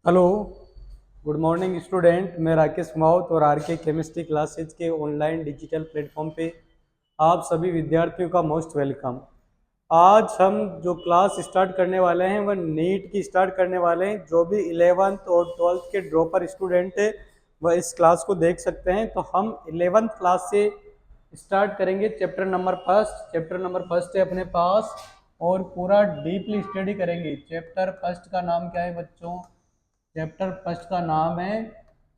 Hello, good morning student. मैं राकेश माउत और R K chemistry classes के ऑनलाइन डिजिटल प्लेटफॉर्म पे आप सभी विद्यार्थियों का मोस्ट वेलकम। आज हम जो क्लास स्टार्ट करने वाले हैं वह नीट की स्टार्ट करने वाले हैं। जो भी 11th और 12th के ड्रॉपर स्टूडेंट है वह इस क्लास को देख सकते हैं। तो हम 11th क्लास से स्टार्ट करेंगे। चैप्टर नंबर फर्स्ट है अपने पास और पूरा डीपली स्टडी करेंगे। चैप्टर फर्स्ट का नाम क्या है बच्चों? चैप्टर फर्स्ट का नाम है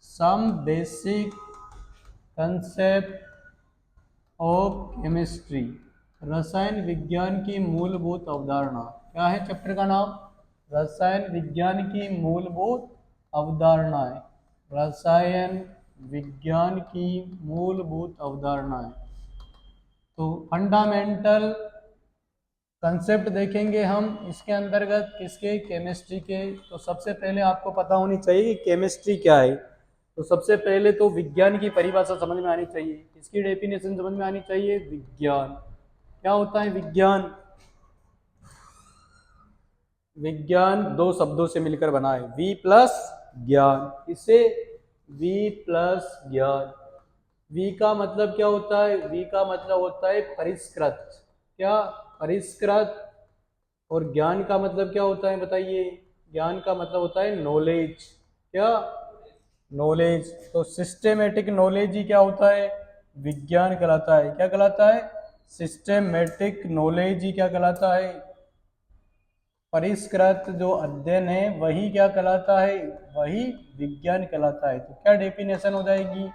some basic concept of chemistry, रसायन विज्ञान की मूलभूत अवधारणा। क्या है चैप्टर का नाम? रसायन विज्ञान की मूलभूत अवधारणाएं। रसायन विज्ञान की मूलभूत अवधारणाएं। तो फंडामेंटल कंसेप्ट देखेंगे हम इसके अंतर्गत किसके? केमिस्ट्री के। तो सबसे पहले आपको पता होनी चाहिए कि केमिस्ट्री क्या है। तो सबसे पहले तो विज्ञान की परिभाषा समझ में आनी चाहिए। इसकी डेफिनेशन समझ में आनी चाहिए। विज्ञान क्या होता है? विज्ञान विज्ञान दो शब्दों से मिलकर बना है, वी प्लस ज्ञान। इसे वी प्लस ज्ञान। वी का मतलब क्या होता है? वी का मतलब होता है परिष्कृत। क्या? परिष्कृत। और ज्ञान का मतलब क्या होता है बताइए? ज्ञान का मतलब होता है नॉलेज। क्या? नॉलेज। तो सिस्टेमेटिक नॉलेज ही क्या होता है? विज्ञान कहलाता है। क्या कहलाता है? सिस्टेमेटिक नॉलेज ही क्या कहलाता है? परिष्कृत जो अध्ययन है वही क्या कहलाता है? वही विज्ञान कहलाता है। तो क्या डेफिनेशन हो जाएगी?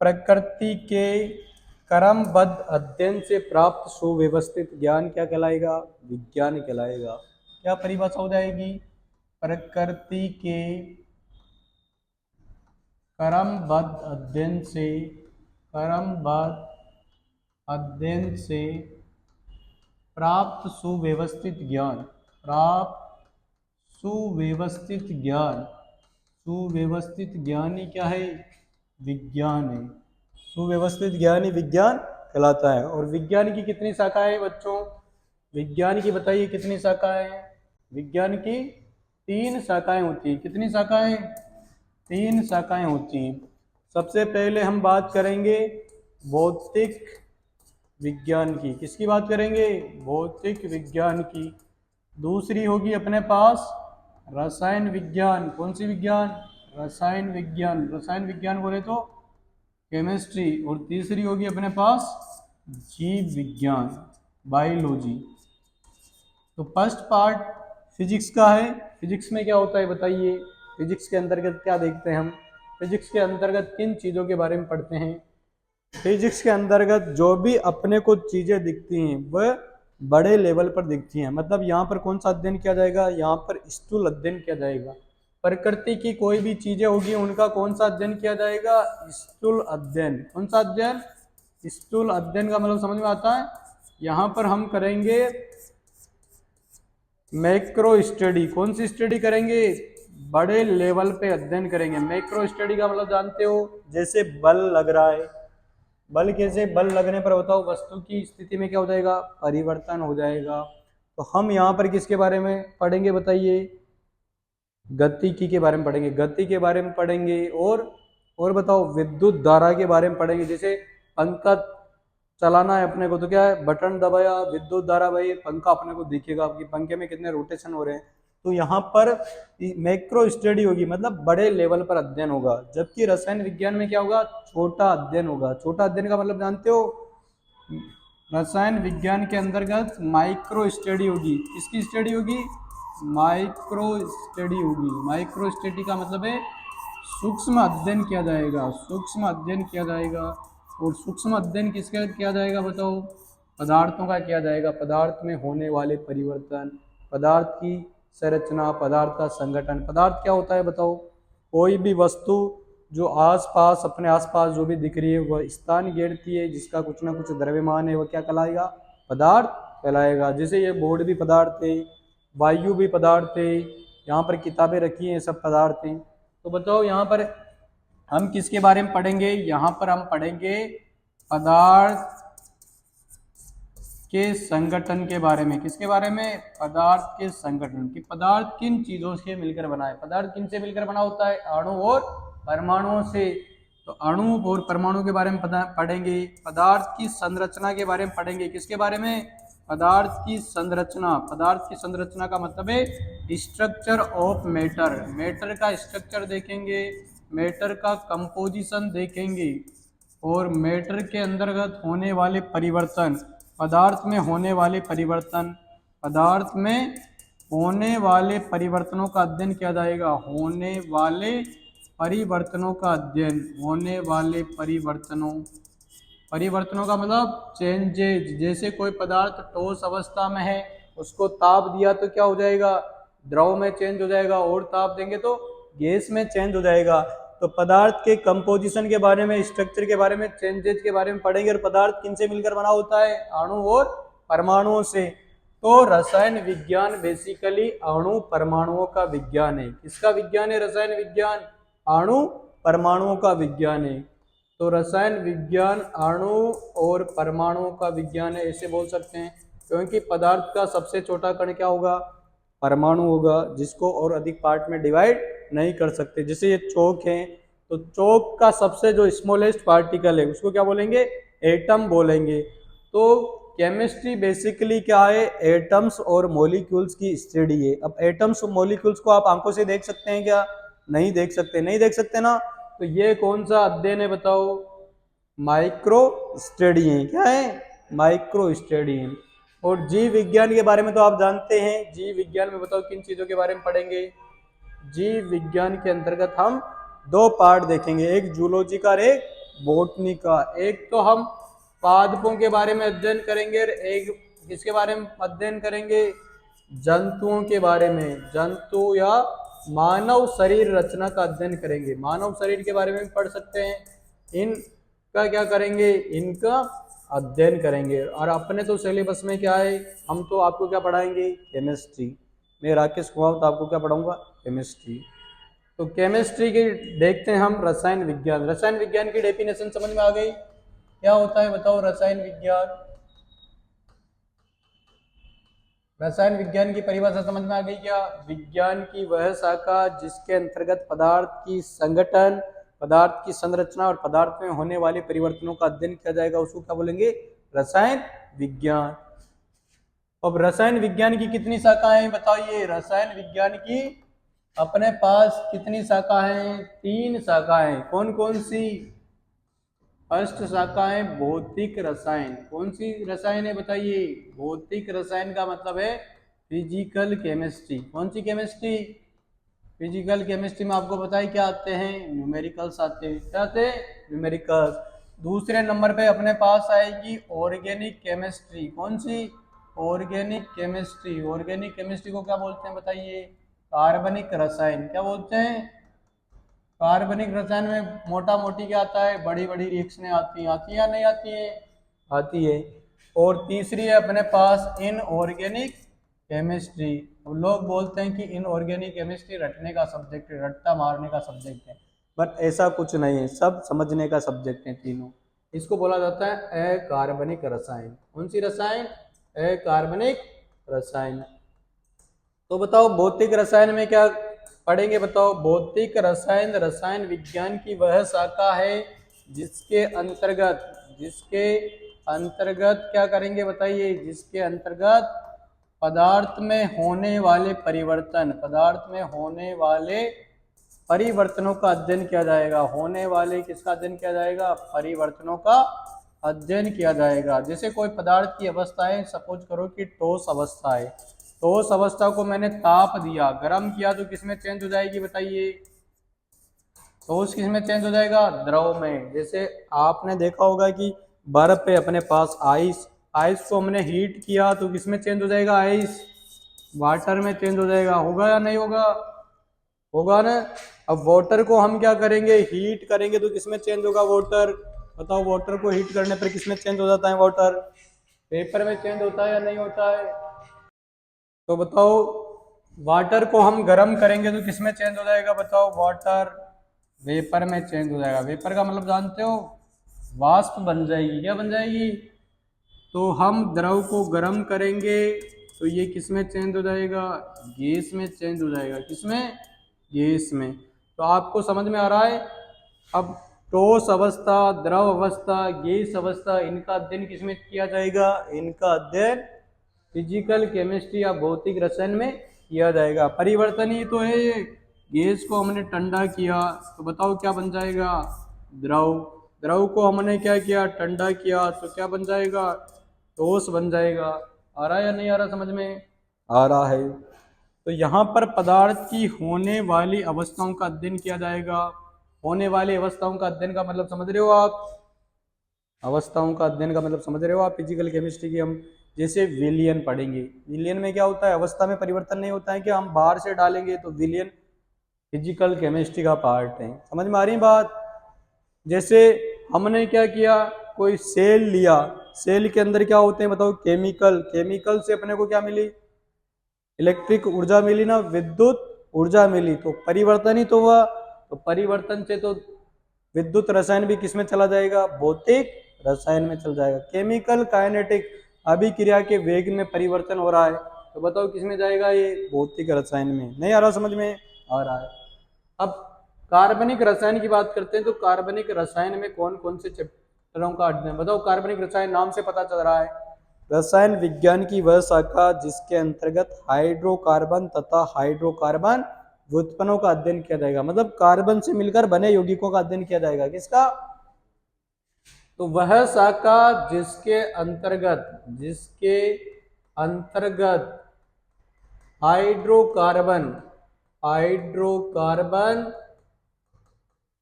प्रकृति के क्रमबद्ध अध्ययन से प्राप्त सुव्यवस्थित ज्ञान क्या कहलाएगा? विज्ञान कहलाएगा। क्या परिभाषा हो जाएगी? प्रकृति के क्रमबद्ध अध्ययन से प्राप्त सुव्यवस्थित ज्ञान। सुव्यवस्थित ज्ञान ही क्या है? विज्ञान है। सुव्यवस्थित ज्ञान ही विज्ञान कहलाता है। और विज्ञान की कितनी शाखाएं हैं बच्चों? विज्ञान की बताइए कितनी शाखाएं हैं? विज्ञान की 3 शाखाएं होती हैं। कितनी शाखाएं? 3 शाखाएं होती हैं। सबसे पहले हम बात करेंगे भौतिक विज्ञान की। किसकी बात करेंगे? भौतिक विज्ञान की। दूसरी होगी अपने पास रसायन विज्ञान। कौन सी विज्ञान? रसायन विज्ञान। रसायन विज्ञान बोले तो केमिस्ट्री। और तीसरी होगी अपने पास जीव विज्ञान, बायोलॉजी। तो फर्स्ट पार्ट फिजिक्स का है। फिजिक्स में क्या होता है बताइए? फिजिक्स के अंतर्गत क्या देखते हैं हम? फिजिक्स के अंतर्गत किन चीज़ों के बारे में पढ़ते हैं? फिजिक्स के अंतर्गत जो भी अपने को चीजें दिखती हैं वह बड़े लेवल पर दिखती हैं। मतलब यहाँ पर कौन सा अध्ययन किया जाएगा? यहाँ पर स्थूल अध्ययन किया जाएगा। प्रकृति की कोई भी चीजें होगी उनका कौन सा अध्ययन किया जाएगा? स्थूल अध्ययन। कौन सा अध्ययन? स्थूल अध्ययन का मतलब समझ में आता है? यहाँ पर हम करेंगे मैक्रो स्टडी। कौन सी स्टडी करेंगे? बड़े लेवल पे अध्ययन करेंगे। मैक्रो स्टडी का मतलब जानते हो? जैसे बल लग रहा है। बल कैसे? बल लगने पर बताओ वस्तु की स्थिति में क्या हो जाएगा? परिवर्तन हो जाएगा। तो हम यहाँ पर किसके बारे में पढ़ेंगे बताइए? गतिकी के बारे में पढ़ेंगे। गति के बारे में पढ़ेंगे। और बताओ विद्युत धारा के बारे में पढ़ेंगे। जैसे पंखा चलाना है अपने को तो क्या है? बटन दबाया, विद्युत धारा भाई, पंखा अपने को दिखेगा कि पंखे में कितने रोटेशन हो रहे हैं। तो यहाँ पर मैक्रो स्टडी होगी, मतलब बड़े लेवल पर अध्ययन होगा। जबकि रसायन विज्ञान में क्या होगा? छोटा अध्ययन होगा। छोटा अध्ययन का मतलब जानते हो? रसायन विज्ञान के अंतर्गत माइक्रो स्टडी होगी। किसकी स्टडी होगी? माइक्रो स्टडी होगी। माइक्रो स्टडी का मतलब है सूक्ष्म अध्ययन किया जाएगा। सूक्ष्म अध्ययन किया जाएगा। और सूक्ष्म अध्ययन किसका किया जाएगा बताओ? पदार्थों का किया जाएगा। पदार्थ में होने वाले परिवर्तन, पदार्थ की संरचना, पदार्थ का संगठन। पदार्थ क्या होता है बताओ? कोई भी वस्तु जो आसपास अपने आसपास जो भी दिख रही है वह स्थान घेरती है, जिसका कुछ ना कुछ द्रव्यमान है, वह क्या कहलाएगा? पदार्थ कहलाएगा। जैसे ये बोर्ड भी पदार्थ है, वायु भी पदार्थ है, यहाँ पर किताबें रखी हैं, सब पदार्थ हैं। तो बताओ यहाँ पर हम किसके बारे में पढ़ेंगे? यहाँ पर हम पढ़ेंगे पदार्थ के संगठन के बारे में। किसके बारे में? पदार्थ के संगठन की। पदार्थ किन चीजों से मिलकर बना है? पदार्थ किन से मिलकर बना होता है? अणु और परमाणुओं से। तो अणु और परमाणु के बारे में पढ़ेंगे। पदार्थ की संरचना के बारे में पढ़ेंगे। किसके बारे में? पदार्थ की संरचना। पदार्थ की संरचना का मतलब है स्ट्रक्चर ऑफ मैटर। मैटर का स्ट्रक्चर देखेंगे, मैटर का कंपोजिशन देखेंगे, और मैटर के अंतर्गत होने वाले परिवर्तन, पदार्थ में होने वाले परिवर्तन, पदार्थ में होने वाले परिवर्तनों का अध्ययन किया जाएगा। होने वाले परिवर्तनों का अध्ययन, होने वाले परिवर्तनों, परिवर्तनों का मतलब चेंजेज। जैसे कोई पदार्थ ठोस अवस्था में है, उसको ताप दिया तो क्या हो जाएगा? द्रव में चेंज हो जाएगा, और ताप देंगे तो गैस में चेंज हो जाएगा। तो पदार्थ के कंपोजिशन के बारे में, स्ट्रक्चर के बारे में, चेंजेज के बारे में पढ़ेंगे। और पदार्थ किन से मिलकर बना होता है? अणु और परमाणुओं से। तो रसायन विज्ञान बेसिकली अणु परमाणुओं का विज्ञान है। किसका विज्ञान है? रसायन विज्ञान अणु परमाणुओं का विज्ञान है। तो रसायन विज्ञान अणु और परमाणुओं का विज्ञान है, ऐसे बोल सकते हैं। क्योंकि पदार्थ का सबसे छोटा कण क्या होगा? परमाणु होगा, जिसको और अधिक पार्ट में डिवाइड नहीं कर सकते। जैसे ये चौक है, तो चौक का सबसे जो स्मॉलेस्ट पार्टिकल है उसको क्या बोलेंगे? एटम बोलेंगे। तो केमिस्ट्री बेसिकली क्या है? एटम्स और मॉलिक्यूल्स की स्टडी है। अब एटम्स और मॉलिक्यूल्स को आप आंखों से देख सकते हैं क्या? नहीं देख सकते। नहीं देख सकते ना, तो ये कौन सा अध्ययन है बताओ? माइक्रो स्टडी है। क्या है? माइक्रो स्टडी है। और जीव विज्ञान के बारे में तो आप जानते हैं। जीव विज्ञान में बताओ किन चीजों के बारे में पढ़ेंगे? जीव विज्ञान के अंतर्गत हम दो पार्ट देखेंगे, एक जूलॉजी का और एक बॉटनी का। एक तो हम पादपों के बारे में अध्ययन करेंगे, और एक किसके बारे में अध्ययन करेंगे? जंतुओं के बारे में। जंतु या मानव शरीर रचना का अध्ययन करेंगे। मानव शरीर के बारे में भी पढ़ सकते हैं। इनका क्या करेंगे? इनका अध्ययन करेंगे। और अपने तो सिलेबस में क्या है? हम तो आपको क्या पढ़ाएंगे? केमिस्ट्री। मैं राकेश कुमार, तो आपको क्या पढ़ाऊंगा? केमिस्ट्री। तो केमिस्ट्री की देखते हैं हम रसायन विज्ञान। रसायन विज्ञान की डेफिनेशन समझ में आ गई? क्या होता है बताओ रसायन विज्ञान? रसायन विज्ञान की परिभाषा समझ में आ गई क्या? विज्ञान की वह शाखा जिसके अंतर्गत पदार्थ की संगठन, पदार्थ की संरचना और पदार्थ में होने वाले परिवर्तनों का अध्ययन किया जाएगा, उसको क्या बोलेंगे? रसायन विज्ञान। अब रसायन विज्ञान की कितनी शाखाएं बताइए? रसायन विज्ञान की अपने पास कितनी शाखाएं? 3 शाखाएं। कौन कौन सी? फर्स्ट शाखा है भौतिक रसायन। कौन सी रसायन है बताइए? भौतिक रसायन का मतलब है फिजिकल केमिस्ट्री। कौन सी केमिस्ट्री? फिजिकल केमिस्ट्री में आपको पता है क्या आते हैं? न्यूमेरिकल्स आते हैं। क्या आते हैं? न्यूमेरिकल्स। दूसरे नंबर पे अपने पास आएगी ऑर्गेनिक केमिस्ट्री। कौन सी? Organic chemistry. ऑर्गेनिक केमिस्ट्री को क्या बोलते हैं बताइए? कार्बनिक रसायन। क्या बोलते हैं? कार्बनिक रसायन में मोटा मोटी क्या आता है? बड़ी बड़ी रिएक्शनें आती हैं। आती है या नहीं आती है? आती है। और तीसरी है अपने पास इनऑर्गेनिक केमिस्ट्री। अब लोग बोलते हैं कि इनऑर्गेनिक केमिस्ट्री रटने का सब्जेक्ट है, रट्टा मारने का सब्जेक्ट है, बट ऐसा कुछ नहीं है, सब समझने का सब्जेक्ट है तीनों। इसको बोला जाता है अकार्बनिक रसायन। कौन सी रसायन? अकार्बनिक रसायन। तो बताओ भौतिक रसायन में क्या पढ़ेंगे बताओ? भौतिक रसायन रसायन विज्ञान की वह शाखा है जिसके अंतर्गत क्या करेंगे बताइए? जिसके अंतर्गत पदार्थ में होने वाले परिवर्तन, पदार्थ में होने वाले परिवर्तनों का अध्ययन किया जाएगा। होने वाले किसका अध्ययन किया जाएगा? परिवर्तनों का अध्ययन किया जाएगा। जैसे कोई पदार्थ की अवस्था है, सपोज करो कि ठोस अवस्था है, ठोस अवस्था को मैंने ताप दिया, गर्म किया, तो किसमें चेंज हो जाएगी बताइए? ठोस किसमें चेंज हो जाएगा? द्रव में। जैसे आपने देखा होगा कि बर्फ पे अपने पास आइस, आइस को हमने हीट किया तो किसमें चेंज हो जाएगा? आइस वाटर में चेंज हो जाएगा। होगा या नहीं होगा? होगा ना। अब वाटर को हम क्या करेंगे? हीट करेंगे तो किसमें चेंज होगा? वाटर। बताओ वाटर को हीट करने पर किसमें चेंज हो जाता है? वाटर वेपर में चेंज होता है या नहीं होता है? तो बताओ वाटर को हम गर्म करेंगे तो किसमें चेंज हो जाएगा? बताओ वाटर वेपर में चेंज हो जाएगा। वेपर का मतलब जानते हो? वाष्प बन जाएगी। क्या बन जाएगी? तो हम द्रव को गर्म करेंगे तो ये किस में चेंज हो जाएगा, गैस में चेंज हो जाएगा। किसमें, गैस में। तो आपको समझ में आ रहा है। अब ठोस अवस्था, द्रव अवस्था, गैस अवस्था, इनका अध्ययन किसमें किया जाएगा, इनका अध्ययन फिजिकल केमिस्ट्री या भौतिक रसायन में किया जाएगा। परिवर्तन ही तो है ये। गैस को हमने ठंडा किया तो बताओ क्या बन जाएगा, द्रव। द्रव को हमने क्या किया, ठंडा किया तो क्या बन जाएगा, ठोस बन जाएगा। आ रहा है या नहीं आ रहा समझ में, आ रहा है। तो यहाँ पर पदार्थ की होने वाली अवस्थाओं का अध्ययन किया जाएगा। होने वाली अवस्थाओं का अध्ययन का मतलब समझ रहे हो आप, अवस्थाओं का अध्ययन का मतलब समझ रहे हो आप फिजिकल केमिस्ट्री की। हम जैसे विलयन पढ़ेंगे, विलयन में क्या होता है, अवस्था में परिवर्तन नहीं होता है कि हम बाहर से डालेंगे, तो विलयन फिजिकल केमिस्ट्री का पार्ट है। समझ में आ रही बात। जैसे हमने क्या किया, कोई सेल लिया, सेल के अंदर क्या होते हैं बताओ, केमिकल। केमिकल से अपने को क्या मिली, इलेक्ट्रिक ऊर्जा मिली ना, विद्युत ऊर्जा मिली। तो परिवर्तन ही तो हुआ। तो परिवर्तन से तो विद्युत रसायन भी किसमें चला जाएगा, भौतिक रसायन में चल जाएगा। केमिकल काइनेटिक, अभिक्रिया के वेग में परिवर्तन हो रहा है, तो बताओ किसमें जाएगा, ये भौतिक रसायन में। नहीं आ रहा समझ में, आ रहा है। अब कार्बनिक रसायन की बात करते हैं। तो कार्बनिक रसायन में कौन कौन से चैप्टरों का अध्ययन, बताओ। कार्बनिक रसायन नाम से पता चल रहा है, रसायन विज्ञान की वह शाखा जिसके अंतर्गत हाइड्रोकार्बन तथा हाइड्रोकार्बन व्युत्पन्नों का अध्ययन किया जाएगा। मतलब कार्बन से मिलकर बने यौगिकों का अध्ययन किया जाएगा। किसका, तो वह शाखा जिसके अंतर्गत हाइड्रोकार्बन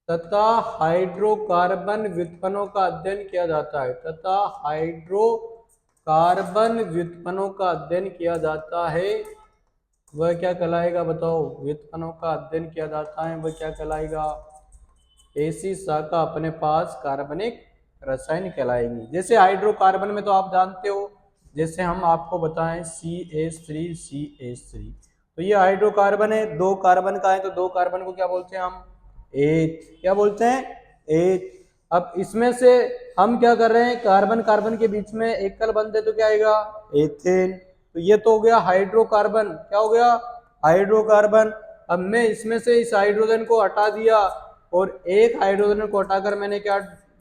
तथा हाइड्रोकार्बन व्युत्पन्नों का अध्ययन किया जाता है, तथा हाइड्रोकार्बन व्युत्पन्नों का अध्ययन किया जाता है, वह क्या कहलाएगा बताओ। व्युत्पन्नों का अध्ययन किया जाता है, वह क्या कहलाएगा, ऐसी शाखा अपने पास कार्बनिक रसायन कहलाएगी। जैसे हाइड्रोकार्बन में तो आप जानते हो, जैसे हम आपको बताएं CH3, तो ये हाइड्रोकार्बन है, दो कार्बन का है, तो दो कार्बन को क्या बोलते हैं हम, एच। क्या बोलते हैं, एच। अब इसमें से हम क्या कर रहे हैं, कार्बन कार्बन के बीच में एकल बंध है तो क्या आएगा, एथेन। तो ये तो हो गया हाइड्रोकार्बन। क्या हो गया, हाइड्रोकार्बन। अब मैं इसमें से इस हाइड्रोजन को हटा दिया और एक हाइड्रोजन को हटाकर मैंने क्या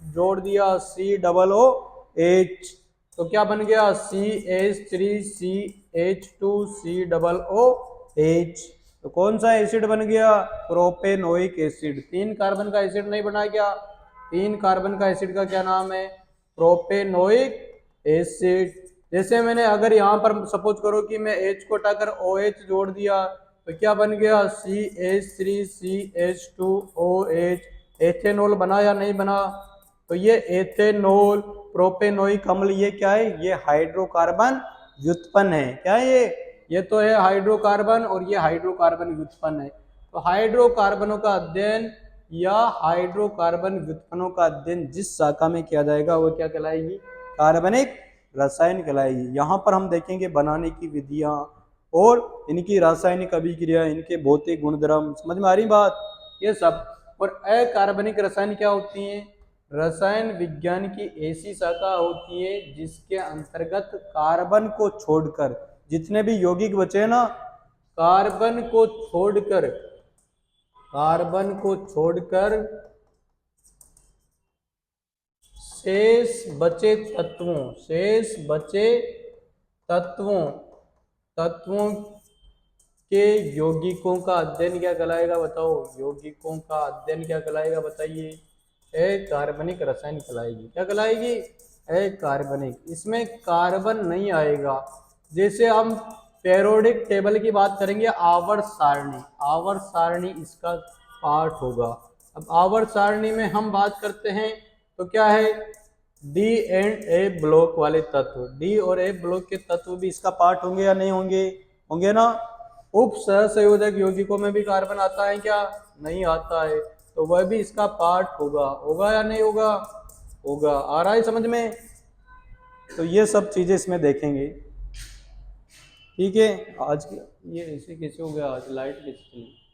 जोड़ दिया, COOH। तो क्या बन गया, CH3CH2COOH। तो कौन सा एसिड बन गया, प्रोपेनोइक एसिड। तीन कार्बन का एसिड नहीं बना क्या, तीन कार्बन का एसिड का क्या नाम है, प्रोपेनोइक एसिड। जैसे मैंने अगर यहाँ पर सपोज करो कि मैं H को हटाकर OH जोड़ दिया, तो क्या बन गया, CH3CH2OH। एथेनॉल बना या नहीं बना, तो ये एथेनॉल, प्रोपेनोइक अम्ल, ये क्या है, ये हाइड्रोकार्बन व्युत्पन्न है। क्या है ये तो है हाइड्रोकार्बन, और ये हाइड्रोकार्बन व्युत्पन्न है। तो हाइड्रोकार्बनों का अध्ययन या हाइड्रोकार्बन व्युत्पन्नों का अध्ययन जिस शाखा में किया जाएगा वो क्या कहलाएगी, कार्बनिक रसायन कहलाएगी। यहाँ पर हम देखेंगे बनाने की विधियां और इनकी रासायनिक अभिक्रिया, इनके भौतिक गुणधर्म। समझ में आ रही बात, ये सब। और अकार्बनिक रसायन क्या होती हैं, रसायन विज्ञान की ऐसी शाखा होती है जिसके अंतर्गत कार्बन को छोड़कर जितने भी यौगिक बचे ना, कार्बन को छोड़कर शेष बचे तत्वों के यौगिकों का अध्ययन क्या कहलाएगा बताओ, यौगिकों का अध्ययन क्या कहलाएगा बताइए, अकार्बनिक रसायन कहलाएगी। क्या कहलाएगी, अकार्बनिक। इसमें कार्बन नहीं आएगा। जैसे हम पेरियोडिक टेबल की बात करेंगे, आवर्त सारणी इसका पार्ट होगा। अब आवर्त सारणी में हम बात करते हैं तो क्या है, डी एंड ए ब्लॉक वाले तत्व, डी और ए ब्लॉक के तत्व भी इसका पार्ट होंगे या नहीं होंगे, होंगे ना। उप सहसंयोजक यौगिकों में भी कार्बन आता है क्या, नहीं आता है, तो वह भी इसका पार्ट होगा या नहीं होगा, होगा। आ रहा है समझ में। तो ये सब चीजें इसमें देखेंगे। ठीक है, आज ये ऐसे कैसे हो गया, आज लाइट कैसे चली।